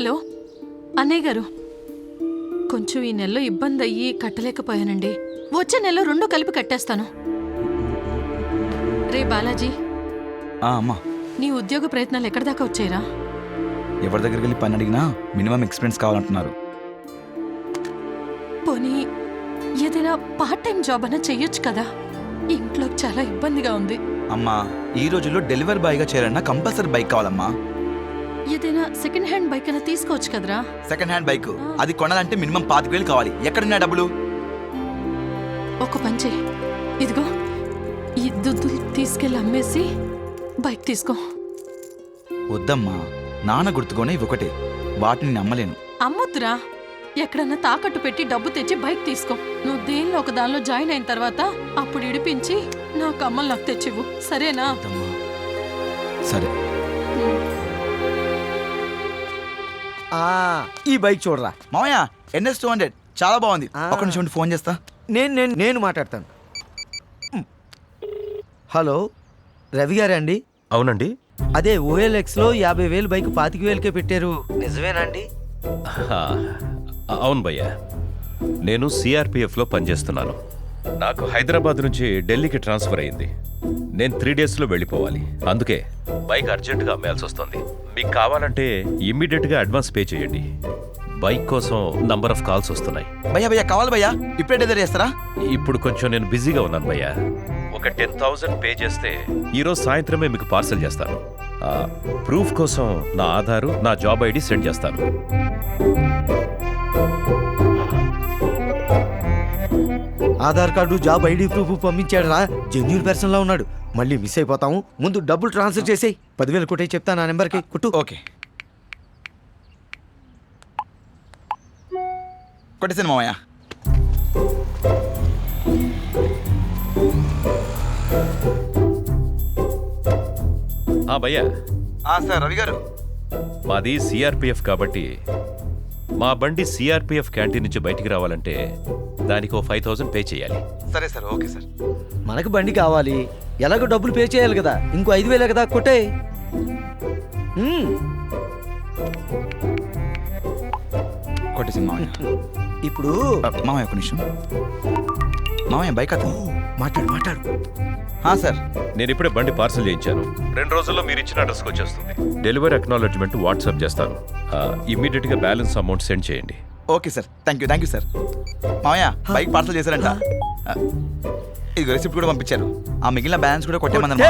Hello అన్నయ్య గారు, కొంచెం ఈ నెలలో ఇబ్బంది అయ్యి కట్టలేకపోయానండి. వచ్చే నెలలో 2 కలిపి కట్టేస్తాను. రే బాలాజీ, అమ్మా, నీ ఉద్యోగ ప్రయత్నాలు ఎక్కడి దాకా వచ్చాయిరా? ఎవరి దగ్గరికి వెళ్ళి పని అడిగినా మినిమం ఎక్స్పీరియన్స్ కావాలంటున్నారు. పోనీ ఏదైనా పార్ట్ టైం జాబ్ అన్నా చెయ్యొచ్చు కదా. ఇంట్లో చాలా ఇబ్బందిగా ఉంది. అమ్మా, ఈ రోజుల్లో డెలివరీ బాయ్గా చేయాలన్నా కంపల్సరీ బైక్ కావాలమ్మా. ఏదైనా సెకండ్ హ్యాండ్ బైక్ అయినా తీసుకోవచ్చు కదరా. సెకండ్ హ్యాండ్ బైక్ అది కొనాలంటే మినిమం 25,000 కావాలి. ఎక్కడున్నా డబ్బులు? ఒక పంచే, ఇదిగో ఈ దుద్దులు తీసుకెళ్ళి అమ్మేసి బైక్ తీసుకో. వద్దమ్మా, నాన్న గుర్తుకొని ఇవి ఒకటే, వాటిని నమ్మలేను. అమ్మొద్దురా, ఎక్కడన్నా తాకట్టు పెట్టి డబ్బు తెచ్చి బైక్ తీసుకో. నువ్వు దేనిలో ఒక దానిలో జాయిన్ అయిన తర్వాత అప్పుడు ఇడిపించి నా కమ్మలు నాకు తెచ్చివ్వు, సరేనా? సరే. ఈ బైక్ చూడరా మామయ్య, NS 200 చాలా బాగుంది. ఒక నిమిషం ఫోన్ చేస్తా. నేను మాట్లాడతాను. హలో, రవి గారా అండి? అవునండి. అదే OLXలో 50,000 బైక్ 25,000కే పెట్టారు, నిజమేనండి? అవును భయ్యా, నేను CRPFలో పనిచేస్తున్నాను. నాకు హైదరాబాద్ నుంచి ఢిల్లీకి ట్రాన్స్ఫర్ అయింది. నేను 3 డేస్లో వెళ్ళిపోవాలి. అందుకే బైక్ అర్జెంటుగా అమ్మేయాల్సి వస్తుంది. మీకు కావాలంటే ఇమ్మీడియట్గా అడ్వాన్స్ పే చేయండి. బైక్ కోసం నంబర్ ఆఫ్ కాల్స్ వస్తున్నాయి. భయ్యా కావాలి భయ్యా, ఇప్పుడే డెలివరీ చేస్తారా? ఇప్పుడు కొంచెం నేను బిజీగా ఉన్నాను భయ్యా. ఒక 10,000 పే చేస్తే ఈరోజు సాయంత్రమే మీకు పార్సల్ చేస్తాను. ప్రూఫ్ కోసం నా ఆధారు, నా జాబ్ ID సెండ్ చేస్తాను. Aadhaar card, job ID proof పంపించాడు రా, జెన్యూన్ పర్సన్ లా ఉన్నాడు. మళ్ళీ మిస్ అయిపోతాము. ముందు డబ్బులు ట్రాన్స్ఫర్ చేసేయి. 10,000 కొట్టే చెప్తా నా నెంబర్కి. కుట్టు. ఓకే, కొట్టేసాను మామయ్య. భయ్యా, సార్ రవి గారు, మాది CRPF కాబట్టి మా బండి CRPF క్యాంటీన్ నుంచి బయటికి రావాలంటే దానికి 5,000 పే చేయాలి. సరే సార్, ఓకే సార్. మనకు బండి కావాలి, ఎలాగో డబ్బులు పే చేయాలి కదా. ఇంకో 5,000 కదా, కొట్టే. కొట్టేసాను మామయ్య. ఇప్పుడు మామయ్య ఒక నిమిషం. మామయ్య బైక్ అతను మాట్లాడు. సార్, నేను ఇప్పుడే బండి పార్సల్ చేయించాను. 2 రోజుల్లో మీరు ఇచ్చిన అడ్రస్కి వచ్చేస్తుంది. డెలివరీ అక్నాలెడ్జ్మెంట్ వాట్సాప్ చేస్తాను. ఇమ్మీడియట్గా బ్యాలెన్స్ అమౌంట్ సెండ్ చేయండి. Okay sir, thank you sir. మామయ్య బైక్ పార్సల్ చేశారంట. ఇది రెసిప్ట్ కూడా పంపించారు. ఆ మిగిలిన బ్యాలెన్స్ కూడా కొట్టేమన్నారు.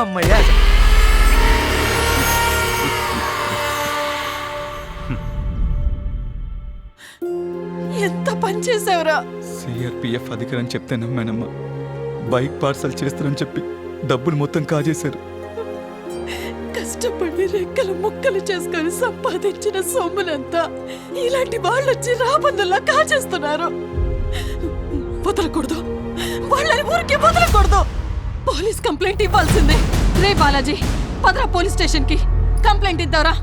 అమ్మయ్యా, ఎంత పని చేసావురా. CRPF అధికారని చెప్తే నమ్మానమ్మా. బైక్ పార్సల్ చేస్తారని చెప్పి డబ్బులు మొత్తం కాజేశారు. కష్టపడి రెక్కలు ముక్కలు చేసుకొని సంపాదించిన సొమ్మునంతా ఇలాంటి వాళ్ళు వచ్చి రాబందుల్లా కాజేస్తున్నారు. వదలకూడదు, వాళ్ళని ఊరికే వదలకూడదు. పోలీస్ కంప్లైంట్ ఇవ్వాల్సిందే. రే బాలాజీ, పదరా పోలీస్ స్టేషన్కి, కంప్లైంట్ ఇద్దారా.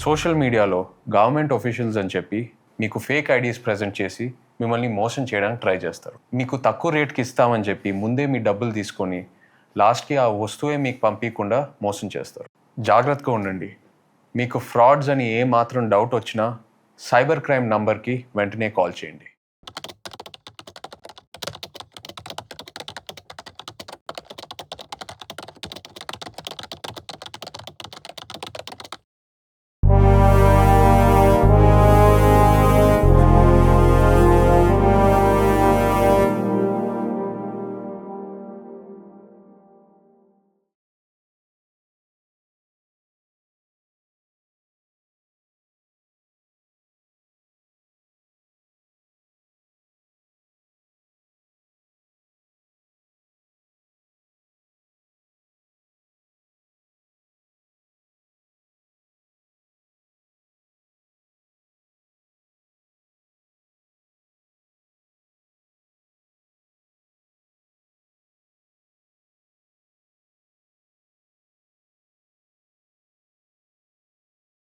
సోషల్ మీడియాలో గవర్నమెంట్ ఆఫీషియల్స్ అని చెప్పి మీకు ఫేక్ ఐడీస్ ప్రెజెంట్ చేసి మిమ్మల్ని మోసం చేయడానికి ట్రై చేస్తారు. మీకు తక్కువ రేట్కి ఇస్తామని చెప్పి ముందే మీ డబ్బులు తీసుకొని లాస్ట్కి ఆ వస్తువే మీకు పంపించకుండా మోసం చేస్తారు. జాగ్రత్తగా ఉండండి. మీకు ఫ్రాడ్స్ అని ఏ మాత్రం డౌట్ వచ్చినా సైబర్ క్రైమ్ నంబర్కి వెంటనే కాల్ చేయండి.